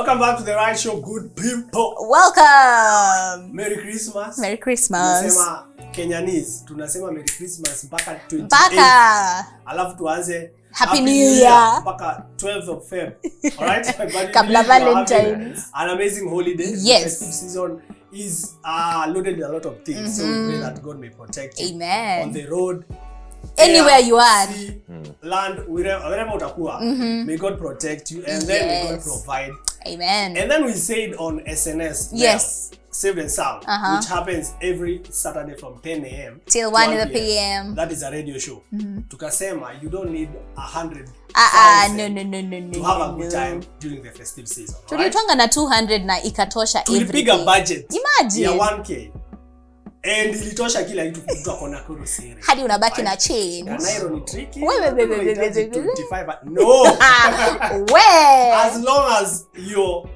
Welcome back to the right show, good people. Welcome. Merry Christmas. Merry Christmas. Tunasema Kenyanese, tunasema Merry Christmas mpaka 28. Mpaka. Alafu tuanze Happy New Year. Mpaka 12th of Feb. All right? Kabla Valentine's. An amazing holiday. Yes. The festive season is loaded with a lot of things. So we pray that God may protect you. Amen. On the road. Anywhere you are. Sea, land, wherever utakuwa. May God protect you. And then may God provide. Amen. And then we say it on SNS. Yes. Saved and Sound, which happens every Saturday from 10 a.m. till 1 p.m. That is a radio show. Tukasema, you don't need 100 no. to have a good time during the festive season. Tulitwanga na 200 na ikatosha every day. Tulipiga budget. Imagine. Ya 1K. And ilitosha kila kitu mtu akona kuru siri. Hadi unabaki na change. Nairo ni tricky. Wewe. 25. No. As long as you're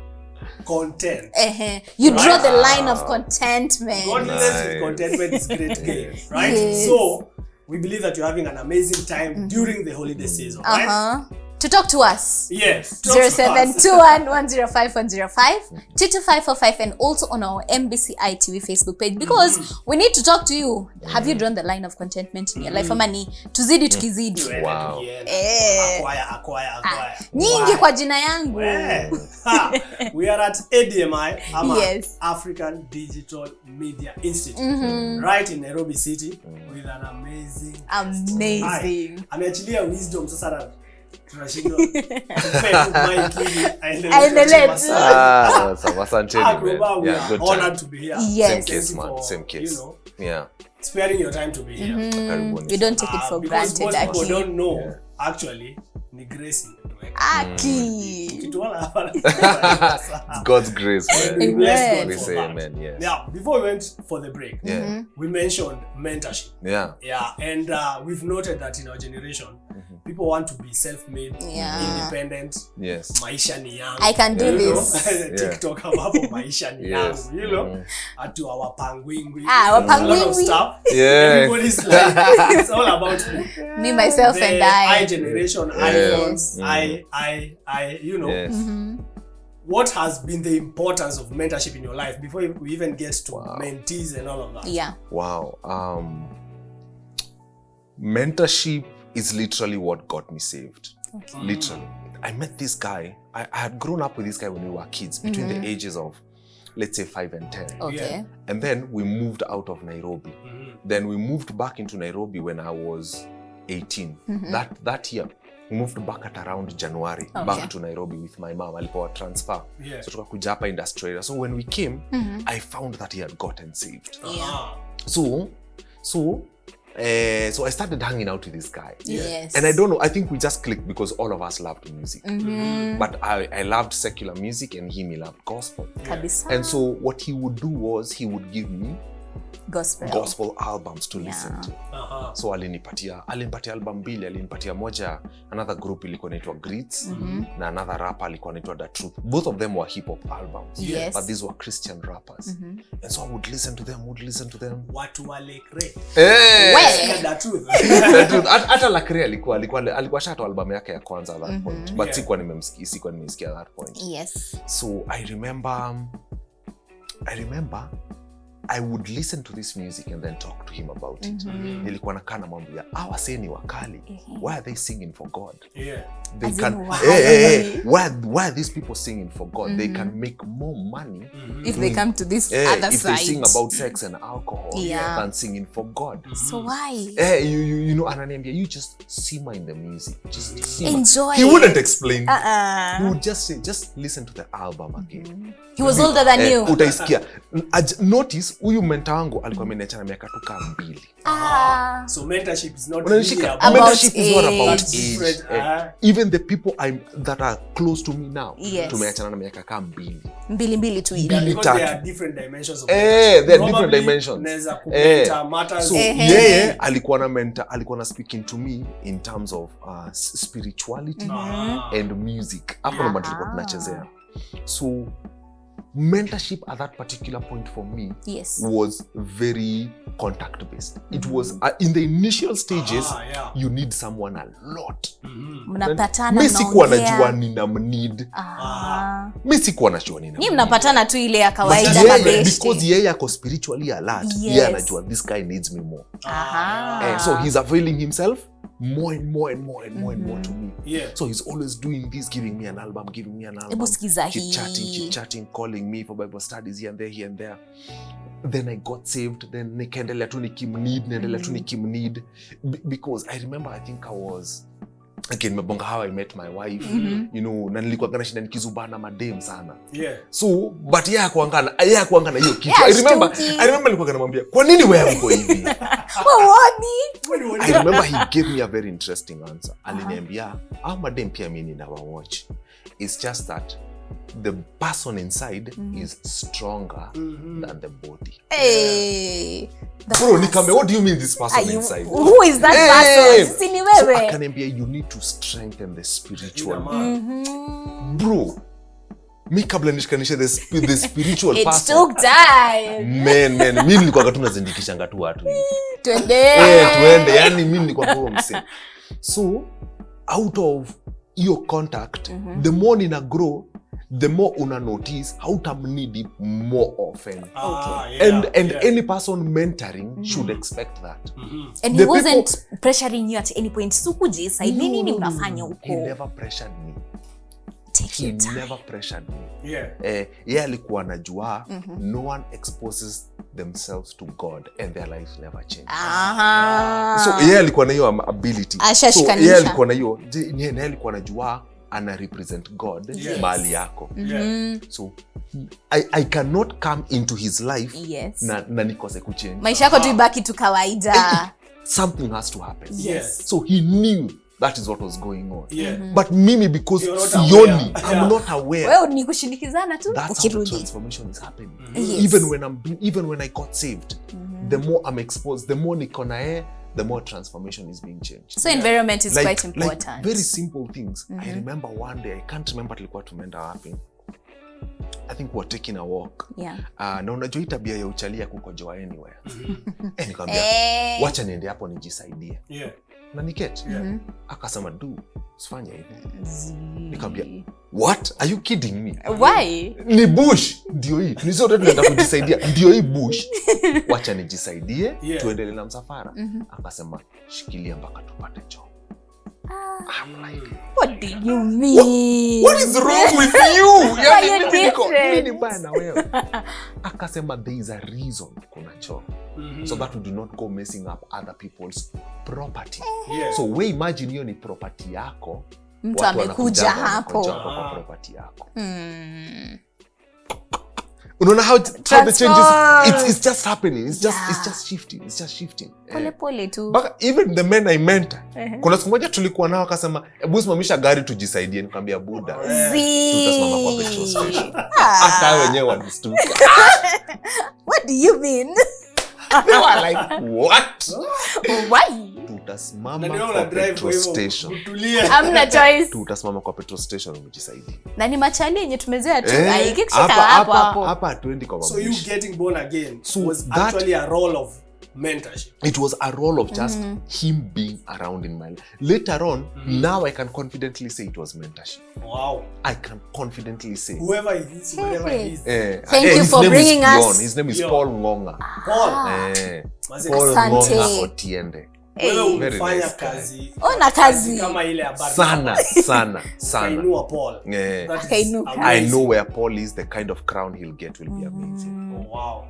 content. You draw the line of contentment. Godliness with contentment is great game, right? Yes. So we believe that you're having an amazing time during the holiday season, right? To talk to us. Yes. 0721105105, 22545, and also on our MBC ITV Facebook page, because we need to talk to you. Have you drawn the line of contentment in your life? Amani tuzidi tukizidi. Wow. Acquire. Nyingi kwa jina yangu. We are at ADMI, African Digital Media Institute, right in Nairobi City, with an amazing. Ameachilia wisdom sasa tunashindwa honored to be here. Yes. Same case. You know, sparing your time to be here. You don't take it for granted. Because most people don't know, actually, ni grace. God's grace, man. Amen. We say amen, yes. Now, before we went for the break, we mentioned mentorship. And we've noted that in our generation, people want to be self-made, independent. Yes. Maisha ni yangu. I can do this. TikTok hapo maisha ni yangu. You know, atu awapangwingwi. Wapangwingwi. Everybody's like, it's all about me, myself, and I. I generation, iPhones, I, you know. Yes. What has been the importance of mentorship in your life before we even get to mentees and all of that? Yeah. Wow. Mentorship is literally what got me saved. Okay. Literally. I met this guy. I had grown up with this guy when we were kids, between the ages of, let's say, 5 and 10. Okay. And then we moved out of Nairobi. Then we moved back into Nairobi when I was 18. That year, we moved back at around January, back to Nairobi with my mom. Alipoa transfer. So tukakuja hapa industrial. So when we came, I found that he had gotten saved. So I started hanging out with this guy. Yes. And I don't know, I think we just clicked because all of us loved music. But I loved secular music and he loved gospel. And so what he would do was he would give me gospel albums to listen to. So alinipatia album mbili, alinipatia moja, another group ilikuwa inaitwa Greets, na another rapper alikuwa anaitwa The Truth. Both of them were hip hop albums, but these were Christian rappers. And so I would listen to them. Watu wale great. The Truth. Hata Lakre alikuwa shato album yake ya kwanza at that point. But sikuwa nimesikia at that point. Yes. So I remember I would listen to this music and then talk to him about it. Nilikuwa nakaa namwambia, wasee ni wakali. Why are they singing for God? They can. Why are these people singing for God? They can make more money if they come to this other if side. They sing about sex and alcohol than singing for God. So why? You know, ananiambia, you just simmer in the music. Just simmer. Enjoy. He wouldn't explain. He would just say, just listen to the album again. He was older than you. Utaisikia. Notice, huyu mentor wangu alikuwa ameniachana miaka 2. So mentorship is not really about mentorship is not about age. Even the people that are close to me now, tumeachana na miaka 2 tu hivi. Because there are different dimensions of there are different dimensions. Naweza kumenta matters. So yeye alikuwa na mentor, alikuwa na speaking to me in terms of spirituality and music. Hapo ndo tulikuwa tunachezea. So mentorship at that particular point for me was very contact based. It was in the initial stages you need someone a lot. Mnapatana mimi sikuwa najua nina need. Mimi sikuwa najua nina. Ni mnapatana tu ile ya kawaida mabeshte. Because yeye ako spiritually alert. Yeye anajua this guy needs me more. So he's availing himself more and more and more and more and more to me. So he's always doing this, giving me an album, keep chatting, calling me for Bible studies here and there. Then I got saved. Then nikaendelea tu nikimneed, because I remember, I think I was again mebonga how I met my wife. You know, na nilikuwa gana shinda nikizubana madem sana. So but yeye hakuangana hiyo kitu. I remember nilikuwa gana mwambia, kwa nini wewe uko hivi? I remember he gave me a very interesting answer. Aliniambia, madem pia mimi na watch. It's just that the person inside is stronger than the body. Bro, Nikame, what do you mean this person inside? Who is that person? Sini wewe. So akaniambia, you need to strengthen the spiritual man. Bro, mi kabla nishikanishe the spiritual person. It took time. Man, mimi nilikuwa katuna zindikishanga tu watu. Twende. Yani mimi nilikuwa kwa mse. So, out of your contact, the more nina grow, the more una notice how to need it more often. And any person mentoring should expect that. And he wasn't pressuring you at any point. Sukuji side nini unafanya huko? He never pressured me. He never pressured me. Yeye alikuwa anajua no one exposes themselves to God and their life never change. So yeye alikuwa na hiyo ability. So yeye alikuwa na hiyo, yeye alikuwa anajua ana represent God mahali yako. So I cannot come into his life na nikose kuchange. Maisha yako tu ibaki tu kawaida. Something has to happen. So he knew that is what was going on. But mimi, because sioni, I'm not aware. Wewe ni kushindikizana tu ukirudi. Transformation is happening. Even when I got saved, the more I'm exposed, the more niko na the more transformation is being changed. So environment is quite important. Like very simple things. I remember one day, I can't remember tulikuwa tumeenda wapi. I think we're taking a walk. Na unajua tabia ya uchalia kukojoa anywhere. Nikamwambia, wacha niende hapo nijisaidie. Na niketi. Akasema, usifanye hivi. Nikamwambia, what? Are you kidding me? Why? Ni bush. Ndio hii. Tulizote tunaenda kujisaidia. Ndio hii bush. Wacha nijisaidie, tuendelee na msafara. Akasema, shikilia mpaka tupate choo. I'm like, what do you mean? What is wrong with you? Nini mbaya na wewe? Akasema, there is a reason kuna choo. So that we do not go messing up other people's property. So we imagine hiyo ni property yako. Mtu amekuja hapo. Kwa property yako. Unaona how the changes, it's just happening. It's just shifting. Pole tu. But even the men I mentor, kuna siku moja tulikuwa nao akasema, hebu simamisha gari tujisaidie. Nikamwambia, Buddha, tutasimama kwa petrol station. Hata wenyewe walistuka. What do you mean? They were like, what? Why? Tutasimama kwa petrol station. Hamna choice. Tutasimama kwa petrol station ujisaidie. Na ni machali yenye tumezoea tu. Ikikishika hapo. Hapa hatuendi kwa mabushi. So you getting born again was actually a role of mentorship. It was a role of just him being around in my life. Later on, now I can confidently say it was mentorship. Wow. I can confidently say. Whoever it is, whatever it is. Thank you for bringing us. His name is Paul Ngonga. Paul Ngonga Otiende. Wewe unafanya kazi. Ona kazi. Kama ile habari. Sana. Kainua Paul. I know where Paul is, the kind of crown he'll get will be amazing. Oh, wow.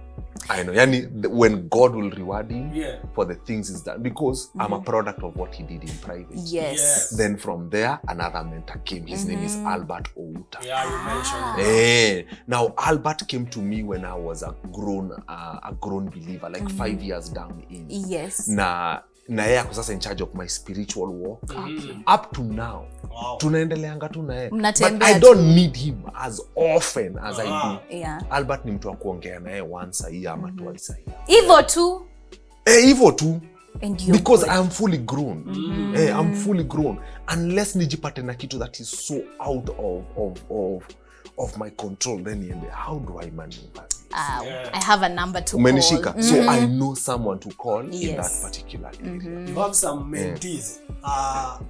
I know. Yani, when God will reward him for the things he's done, because I'm a product of what he did in private. Yes. Then from there, another mentor came. His name is Albert Outa. Yeah, you mentioned that. Now, Albert came to me when I was a grown believer, like 5 years down in. Yes. Na yeye ako sasa in charge of my spiritual walk. Up to now, tunaendeleanga tu na yeye. But I don't need him as often as I do. Albert ni mtu wa kuongea na yeye once a year ama twice a year. Hivyo tu. Because I am fully grown. I'm fully grown. Unless nijipate na kitu that is so out of my control, then how do I maneuver this? I have a number to Umenishika. call. So I know someone to call in that particular area. You have some mentees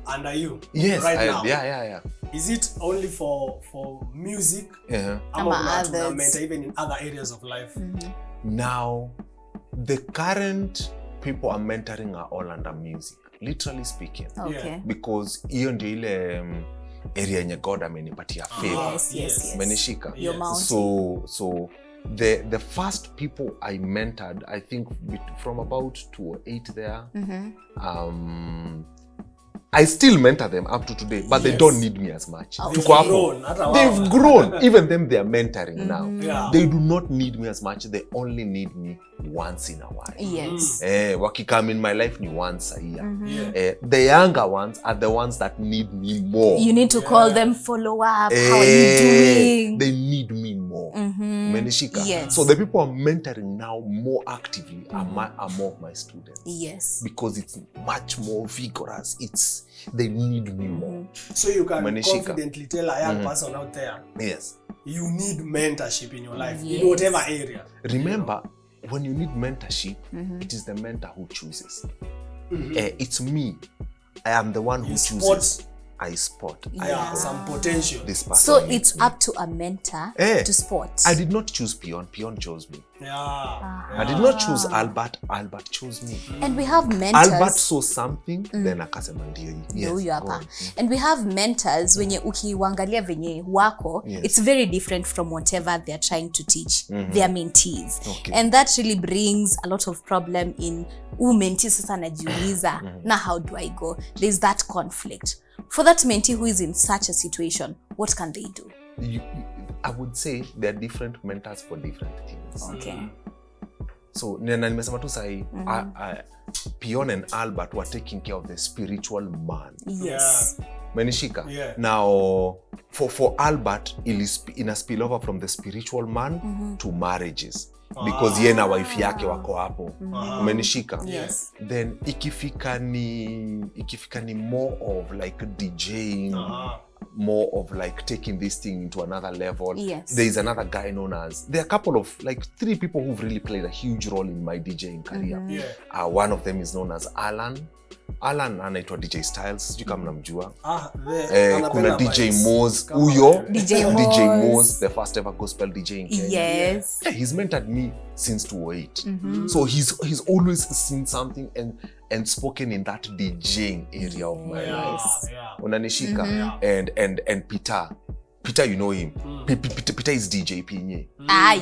under you right now. Yeah. Is it only for music? Mentor even in other areas of life? Now, the current people I'm mentoring are all under music, literally speaking. Okay. Because hiyo ndio ile area yenye God amenipatia favor. Yes. Umenishika. Yes. So the first people I mentored, I think from about 208 there, I still mentor them up to today, but they don't need me as much. They've grown. Even them, they are mentoring now. They do not need me as much. They only need me once in a while. Yes. Wakikam in my life ni once a year. The younger ones are the ones that need me more. You need to call them, follow up. How are you doing? They need me more. Menishika. Yes. So the people I'm mentoring now more actively are more of my students. Yes. Because it's much more vigorous. They need me more. So you can confidently tell a young person out there, yes, you need mentorship in your life, in whatever area. Remember, when you need mentorship, it is the mentor who chooses. It's me. I am the one who chooses. I spot. Some potential. This person. So it's up to a mentor to spot. I did not choose Pion. Pion chose me. I did not choose Albert. Albert chose me. And we have mentors. Albert saw something, then akasema ndio. Yes. And we have mentors wenye ukiwangalia venye wako, it's very different from whatever they're trying to teach their mentees. Okay. And that really brings a lot of problem in mentee sasa najiuliza, na how do I go? There's that conflict. For that mentee who is in such a situation, what can they do? I would say there are different mentors for different things. Okay. So, nimesema tu sahi, Pion and Albert were taking care of the spiritual man. Yes. Menishika. Now, for Albert, in a spillover from the spiritual man to marriages. Because ye na wife yake wako hapo. Umenishika? Yes. Then ikifika ni more of like DJing, more of like taking this thing into another level. Yes. There is another guy known as, there are a couple of like 3 people who've really played a huge role in my DJing career. One of them is known as Alan anaitwa DJ Styles, sijui kama mnamjua. Kuna DJ Moz, huyo DJ Moz, the first ever gospel DJ in Kenya. Yes. He's mentored me since 2008. So he's always seen something and spoken in that DJing area of my life. Unanishika. And Peter, you know him. Peter is DJ Pinye.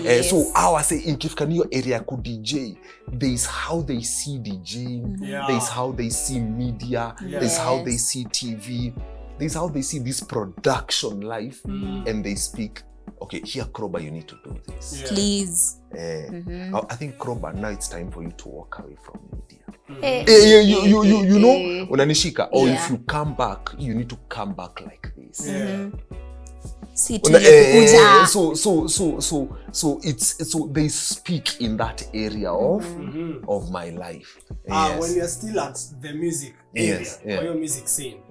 Yes. So I say in Kifkaniyo area could DJ. There is how they see DJing. There is how they see media. There is how they see TV. There is how they see this production life. And they speak, okay, here Krowbar, you need to do this. Please. I think Krowbar, now it's time for you to walk away from media. You know, unanishika. Or if you come back, you need to come back like this. So they speak in that area of my life. When you're still at the music area or your music scene,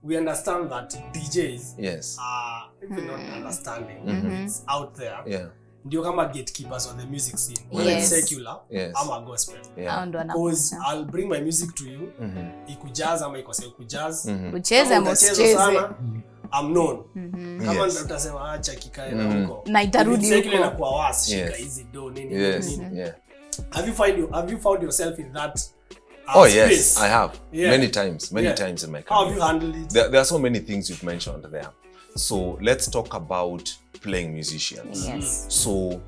we understand that DJs are even not understanding. It's out there. Ndio kama gatekeepers on the music scene. When it's secular, I'm a gospel. Because I'll bring my music to you. Ikujaz ama ikose kujaz. Ucheze msicheze. I'm known. Kama utasema acha kikae na huko. Na itarudi huko. Na kwa wasi shika hizi do nini. Have you found yourself in that space? Yes, I have. Many times in my career. How have you handled it? There are so many things you've mentioned there. So let's talk about playing musicians. Yes. So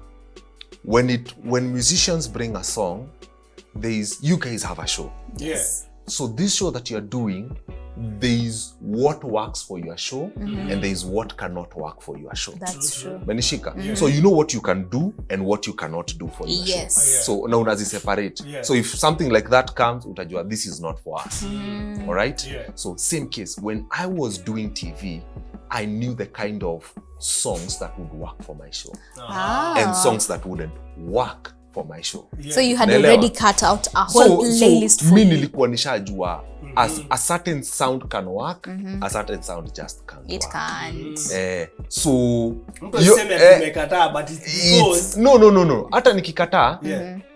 when musicians bring a song, you guys have a show. Yes. So this show that you're doing, there is what works for your show and there is what cannot work for your show. That's true. Menishika. So you know what you can do and what you cannot do for your show. So now unazi separate. So if something like that comes, utajua this is not for us. All right? So same case, when I was doing TV, I knew the kind of songs that would work for my show and songs that wouldn't work for my show. So you had already cut out a whole playlist for me nilikuwa nishajua as a certain sound can work, a certain sound just can't it work. Can't. So umekataa but it's because no hata nikikataa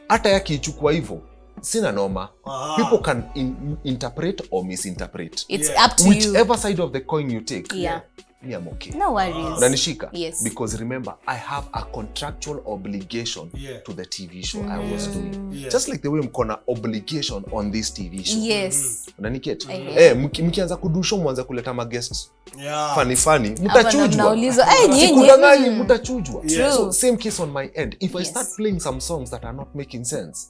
hata yakichukua hivyo sina noma. People can interpret or misinterpret. It's up to whichever side of the coin you take. Me, I'm okay. No worries. Nanishika. Yes. Because remember, I have a contractual obligation to the TV show I was doing. Just like the way mkona obligation on this TV show. Yes. Unaniketi? Mkianza kudusho mwanza kuleta ma-guests. Funny. Mutachujwa. Sikudanganyi, mutachujwa. So same case on my end. If I start playing some songs that are not making sense,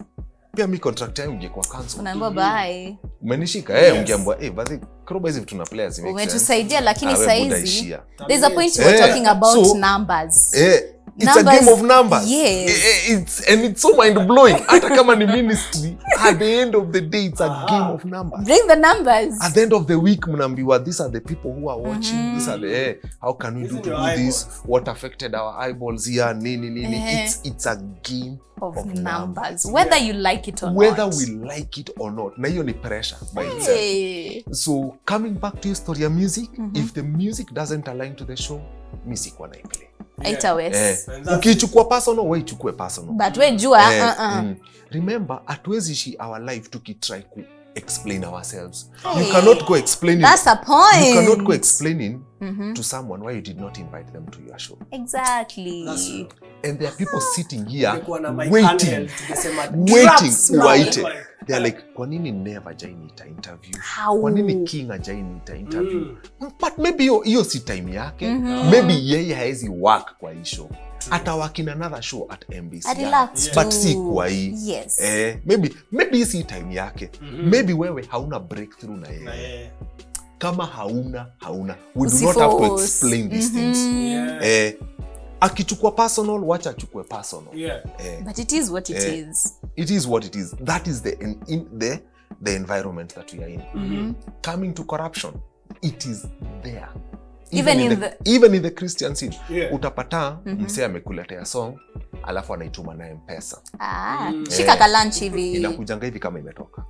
pia mi contract yangu ingekuwa cancel. Unaambiwa bye. Umenishika? Ungeambiwa basi Krowbar hizi tuna players make sense. Umetusaidia lakini saizi there's a point we're talking about numbers. It's a game of numbers. Yes. It's so mind blowing. Hata kama ni ministry, at the end of the day it's a game of numbers. Bring the numbers. At the end of the week mnaambiwa these are the people who are watching. These are the how can we do this? What affected our eyeballs here? It's a game of numbers. Whether you like it or whether not. we like it or not. Na hiyo ni pressure by itself. So coming back to your story of music, if the music doesn't align to the show, music wana play. Ukichukua personal, wewe ichukue personal. But we jua remember, hatuwezi ishi our life tukitry ku explain ourselves. You cannot go explaining. That's a point. You cannot go explaining to someone why you did not invite them to your show. Exactly. And there are people sitting here waiting. They're like, kwa nini never jainita interview? Kwa nini King ajainita interview? But maybe hiyo si time yake. Maybe yeye haezi work kwa hii show. Ata work in another show at MBC. But si kwa hii. Yes. Maybe si time yake. Maybe wewe hauna breakthrough na yeye. Kama hauna. We do not have to explain these things. Akichukua personal, wacha achukue personal. But it is what it is. It is what it is. That is the environment that we are in. Coming to corruption, it is there. Even in the Christian scene. Utapata msee amekuletea song, alafu anaituma na M-Pesa. Shika ka lunch hivi. Inakujanga hivi kama imetoka.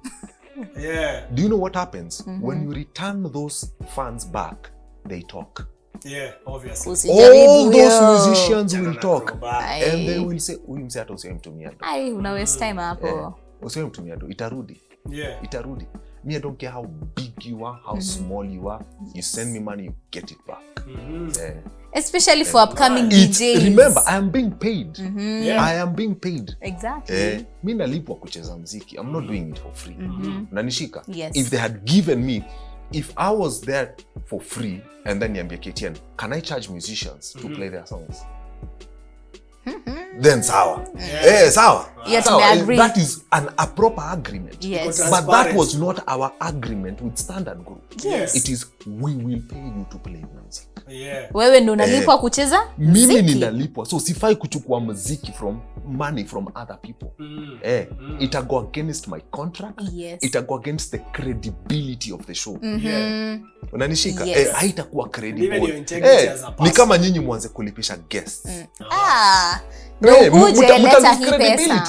Do you know what happens? When you return those funds back, they talk. Obviously. All those musicians will talk. And they will say, huyu msee hata usiwe mtumia do. Una waste time hapo. Usiwe mtumia do. Itarudi. Itarudi. Me, I don't care how big you are, how small you are. You send me money, you get it back. Especially for upcoming DJs. Remember, I am being paid. I am being paid. Exactly. Mi nalipwa kucheza mziki. I'm not doing it for free. Nanishika. Yes. If they had given me, if I was there for free, and then niambia KTN, can I charge musicians to play their songs? Then sawa. Sawa. That is a proper agreement. Yes. But that was not our agreement with Standard Group. Yes. It is, we will pay you to play music. Wewe ndo unalipwa kucheza muziki? Mimi ninalipwa. So sifai kuchukua muziki money from other people. It go against my contract. Yes. It go against the credibility of the show. Unanishika? Haitakuwa credible. Even your integrity as a person. Ni kama nyinyi mwanze kulipisha guests.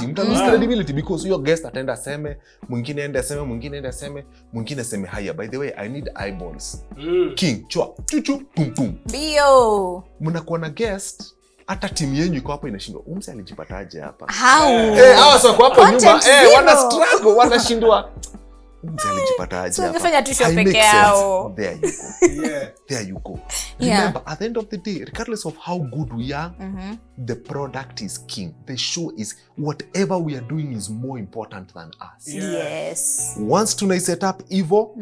Mtalose credibility because your guest ataenda seme, mwingine ende seme, mwingine seme haya. By the way, I need eyeballs. King, chua, chuchu, pum pum. Bio. Mnakuwa na guest, hata timu yenu iko hapo inashindwa. Umse alijipataje hapa? How? Hawa sio hapo nyumba. Wana struggle, wanashindwa. Umse alijipataje hapa? Ungefanya tu show peke yao. There you go. There you go. Remember, at the end of the day, regardless of how good we are, the product is king. The show is, whatever we are doing is more important than us. Yes. Once tuna set up Evo,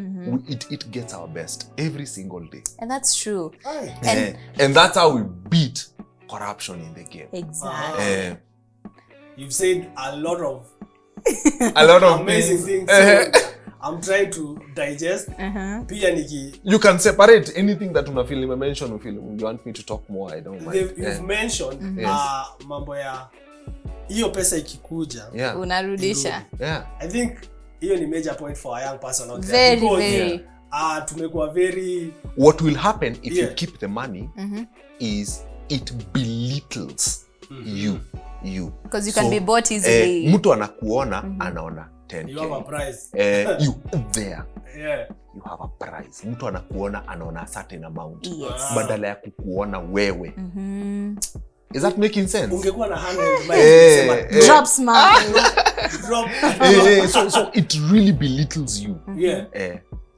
it gets our best every single day. And that's true. And that's how we beat corruption in the game. Exactly. You've said a lot of amazing things. So I'm trying to digest. Pia niki. You can separate anything that una feel mention or feel you want me to talk more. I don't mind. You've mentioned mambo ya hiyo pesa ikikuja unarudisha. I think hiyo ni major point for a young person out there. Very. Tumekuwa very. What will happen if you keep the money is it belittles you. you. Because you can be bought easily. Mtu anakuona anaona 10K. You have a prize. You there. Yeah. You have a prize. Mtu anakuona anaona a certain amount. Yes. Badala ya kukuona wewe. Is that making sense? Ungekuwa na 100 drop smart. Drop. So it really belittles you. Yeah.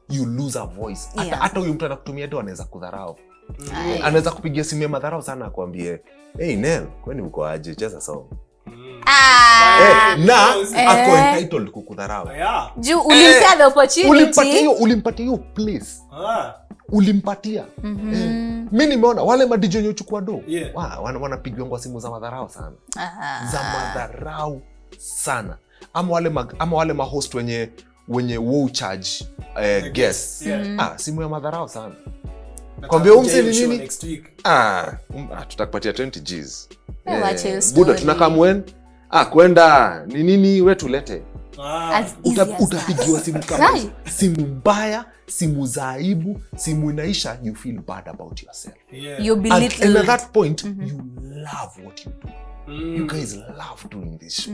You lose a voice. Hata huyu mtu anakutumia ndio anaweza kudharau. Anaweza kupigia simu ya madharau sana akwambie, "Hey Nel, kwani uko aje? Cheza song." Na ako entitled kukudharau. Yeah. Juu ulimpea the opportunity. Ulimpatia hiyo place. Ulimpatia. Mimi nimeona wale madj wenye uchukua do. Wanapigiwa kwa simu za madharau sana. Za madharau sana. Ama wale mahost wenye wow charge guests. Simu ya madharau sana. Kwambia umse ni nini? Tutakupatia 20 Gs. Buda tunakaa mwen. Kwenda ni nini wewe tulete. Utapigiwa simu kama simu mbaya, simu za aibu, simu inaisha, you feel bad about yourself. You belittle. And at that point, you love what you do. You guys love doing this show.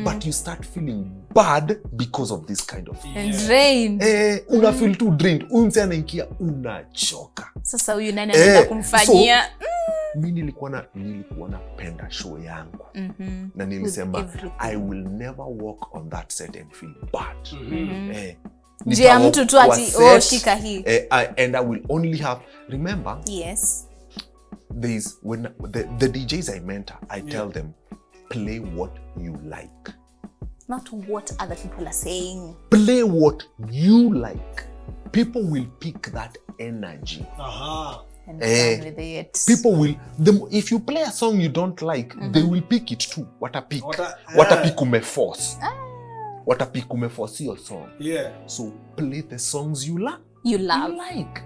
But you start feeling bad because of this kind of thing. And drained. Una feel too drained. Mse anaingia unachoka. Sasa huyu nani anaenda kumfanyia? Mimi nilikuwa napenda show yangu. Na nilisema I will never walk on that set and feel bad. Njia mtu tu ati shika hii. And I will only have, remember? Yes. When the DJs I mentor, I tell them, play what you like. Not what other people are saying. Play what you like. People will pick that energy. And with it. People will, if you play a song you don't like, they will pick it too. What a pick umeforce. What a pick umeforce your song. Yeah. So play the songs you love. You love. You like.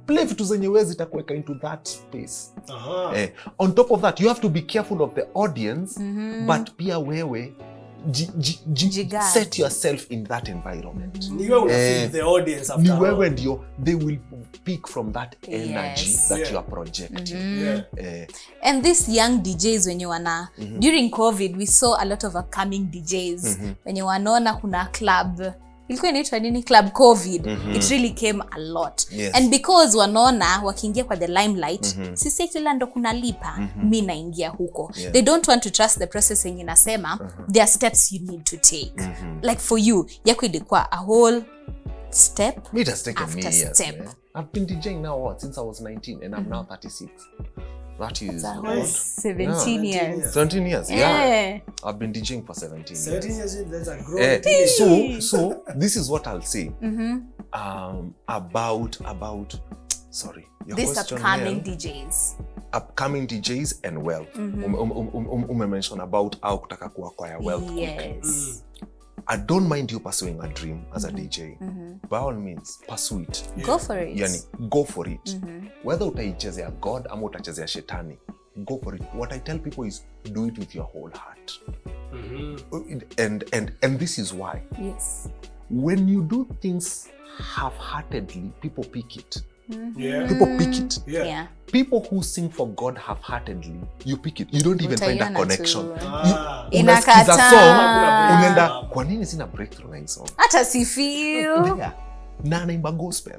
Play vitu zenye wezi itakuweka into that space. On top of that, you have to be careful of the audience, but pia wewe set yourself in that environment. Ni wewe unafeel the audience after. Ni wewe ndio, they will pick from that energy that you are projecting. And these young DJs when you wanna during COVID we saw a lot of upcoming DJs when you wanaona kuna club ilikuwa inaitwa nini, club COVID. It really came a lot. And because wanaona wakiingia kwa the limelight, sisi kila ndo kunalipa, mimi naingia huko. They don't want to trust the process yenye nasema there are steps you need to take. Like for you, yako ilikuwa a whole step after step. I've been DJing now since I was 19 and I'm now 36. That is 17 years. 17 years, yeah. I've been DJing for 17 years. 17 years, that's a growth. So this is what I'll say about sorry, your these question upcoming DJs. Upcoming DJs and wealth. Mention about how kutaka kuacquire wealth. Yes. I don't mind you pursuing a dream as a DJ. By all means, pursue it. Go for it. Yani, go for it. Whether utaichezea God ama utachezea shetani, go for it. What I tell people is do it with your whole heart. And this is why. Yes. When you do things half-heartedly, people pick it. People pick it. People who sing for God half-heartedly, you pick it. You don't even find a connection. Unasikiza song, unaenda, kwa nini sina breakthrough na hii song? Hata si feel. Na anaimba gospel.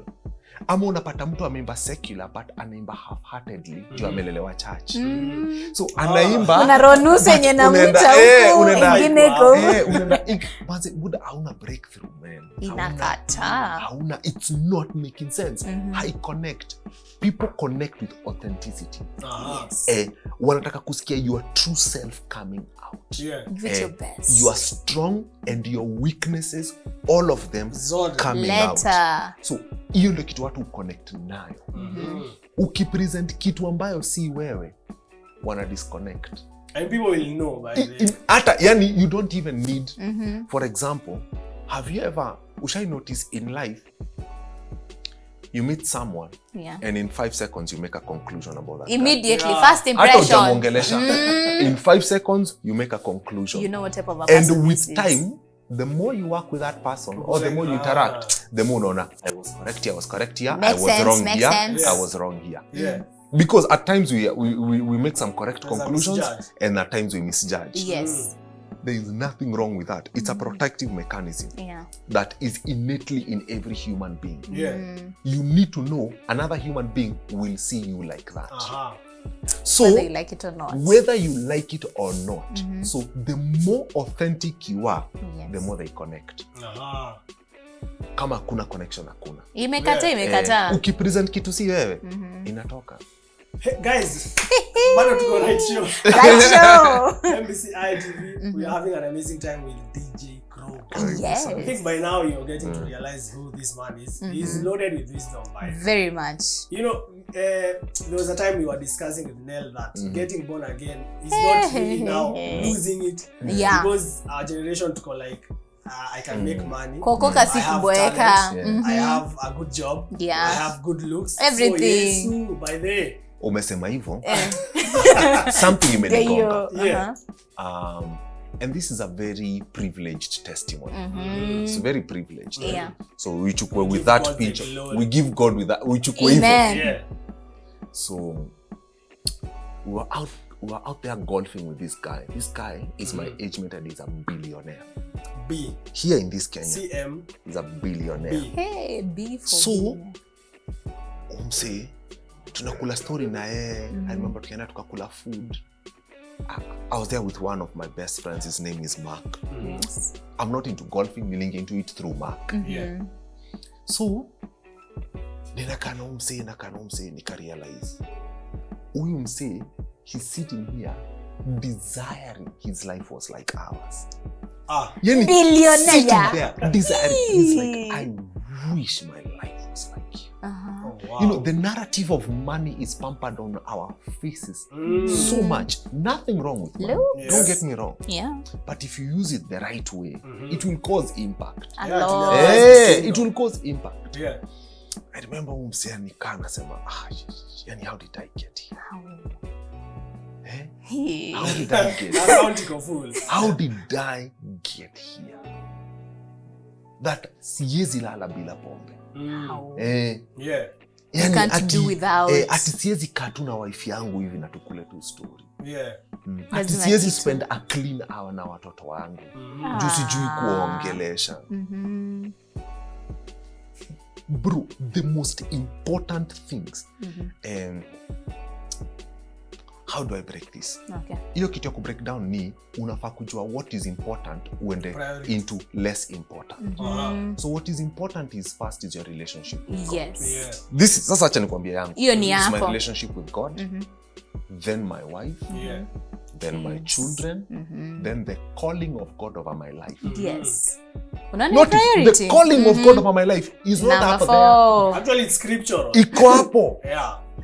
Ama unapata mtu ameimba secular but anaimba half-heartedly juu amelelewa church. So anaimba unaronusa yenye namuita huko ingine go. Unaenda kwanza buda hauna breakthrough man. Hauna, it's not making sense. How connect. People connect with authenticity. Wanataka kusikia your true self coming out. Give it your best. You are strong and your weaknesses, all of them coming out. So hiyo ndio kitu watu connect nayo. Ukipresent kitu ambayo si wewe, wana disconnect. And people will know by the hata yani you don't even need for example, have you ever notice in life you meet someone and in 5 seconds you make a conclusion about that immediately first impression. In 5 seconds you make a conclusion. You know what type of a person and with time the more you work with that person or the more you interact, the more unaona I was correct here, I was wrong here. Because at times we make some correct conclusions and at times we misjudge. Yes. There is nothing wrong with that. It's a protective mechanism that is innately in every human being. You need to know another human being will see you like that. So whether you like it or not. Whether you like it or not. So the more authentic you are, the more they connect. Kama kuna connection hakuna. Imekata. Ukipresent kitu si wewe, inatoka. Hey, guys, bado tuko right show. Right show. MBC ITV, we are having an amazing time with DJ Krowbar. Yes. I think by now you're getting to realize who this man is. He's loaded with wisdom. Very much. You know, there was a time we were discussing with Nell that getting born again is not really now losing it. Because our generation took like, I can make money. I have talent. I have a good job. I have good looks. Everything. So yes, by the way. Umesema hivyo. Something imenigonga. And this is a very privileged testimony. It's very privileged. So we chukwe with that picture. We give God with that. We chukwe hivyo. So we were out there golfing with this guy. This guy is my age mate and he's a billionaire. B. Here in this Kenya. CM. He's a billionaire. B. Hey, B for so, umse, tunakula story na I remember tukienda tukakula food. I was there with one of my best friends. His name is Mark. Yes. I'm not into golfing, willing into it through Mark. So, nakana umse, nika realize. Uyu mse, he's sitting here desiring his life was like ours. Billionaire. Sitting there desiring. He's like, I wish my life was like you. Oh, wow. You know, the narrative of money is pampered on our faces so much. Nothing wrong with money. Don't get me wrong. But if you use it the right way, it will cause impact. It will cause impact. I remember umsea nikana sema, yani how did I get here? How did I get here? How did I get here? That siezi lala bila pombe. You can't do without. Ati siezi katu na wife yangu hivi na tukule tu story. Ati siezi spend a clean hour na watoto wangu. Juu sijui kuongelesha. Bro, the most important things. How do I break this? Hiyo kitu ya kubreak down ni unafaa kujua what is important uende into less important. So what is important is first is your relationship with God. This is sasa acha nikwambie yangu. Hiyo ni yako. My relationship with God. Then my wife. Then my children. Then the calling of God over my life. Not the calling of God over my life is not up there. Actually it's scriptural. Iko hapo.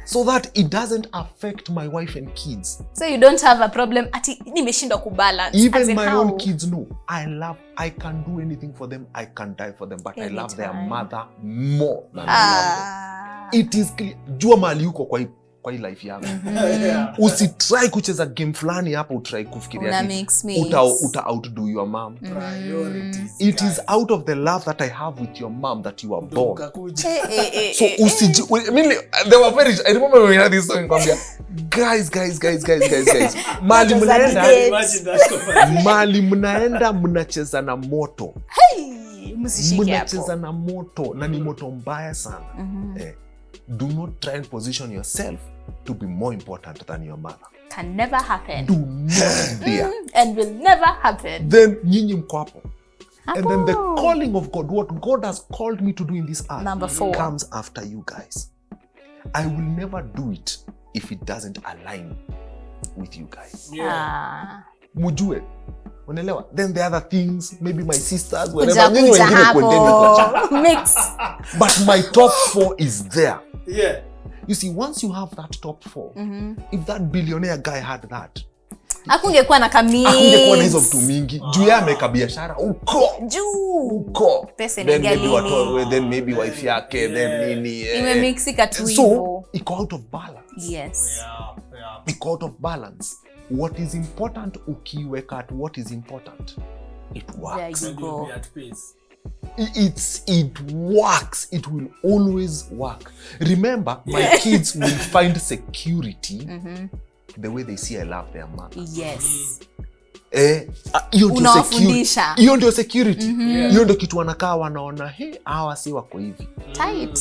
So that it doesn't affect my wife and kids. So you don't have a problem ati nimeshindwa kubalance. Even my own kids know. I can do anything for them. I can die for them. But I love their mother more than I love them. It is clear. Jua mali yuko kwa hii life yangu. Usitry kucheza game fulani hapo utry kufikiria uta outdo your mom. It is out of the love that I have with your mom that you are born. So they were very, I remember when we had this song kwambia guys mali mnaenda mnacheza na moto. Mnacheza na moto na ni moto mbaya sana. Do not try and position yourself to be more important than your mother. Can never happen. Do not dare. And will never happen. Then nyinyi mko hapo. And then the calling of God, what God has called me to do in this earth, Number 4 comes after you guys. I will never do it if it doesn't align with you guys. Mujue. Unaelewa? Then the other things, maybe my sisters, whatever. Mix. But my top 4 is there. You see, once you have that top 4, if that billionaire guy had that, akungekuwa na kamili. Akungekuwa na hizo vitu mingi. Juu ya ameka biashara uko. Pesa ni gali. Then maybe wife yake, then nini. Imemixika tu hivyo. So, iko out of balance. Yes. Iko out of balance. What is important ukiweka at what is important, it works. There you go. it works. It will always work. Remember, my kids will find security the way they see I love their mother. Yes. Hiyo ndio security. Hiyo ndio kitu wanakaa wanaona, hawa si wako hivi. Tight.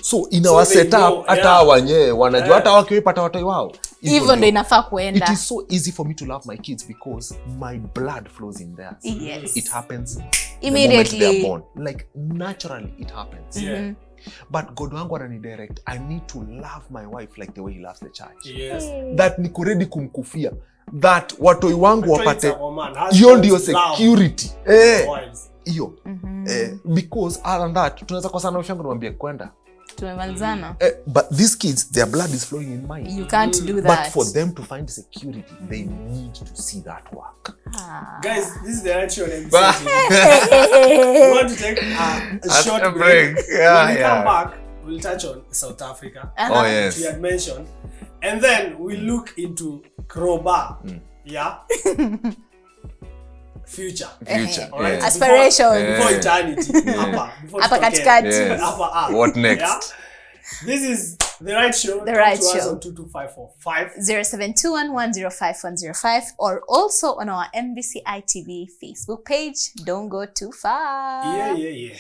So in our setup hata wenyewe wanajua hata wakiwapata watu wao. Even ndio inafaa kuenda. It is so easy for me to love my kids because my blood flows in theirs. Yes. It happens immediately. The moment they are born. Like naturally it happens. But God wangu ananidirect, I need to love my wife like the way he loves the church. Yes. That niko ready kumkufia. That watoi wangu wapate. Hiyo ndio security. Hiyo. Because other than that, tunaweza kwa sana ushangu nimwambie kwenda. Tumemalizana. But these kids, their blood is flowing in mine. You can't do that. But for them to find security, they need to see that work. Guys, this is the right show. We want to take a short break. When we come back, we'll touch on South Africa. Oh, yes. We had mentioned. And then we'll look into Krowbar. Yeah? Future. All right? Yeah. Aspiration. Before eternity. Upper katikati. Yes. Upper. What next? Yeah? This is The Right Show. The Right Show. On 22545 0721105105 or also on our MBCI TV Facebook page. Don't go too far. Yeah.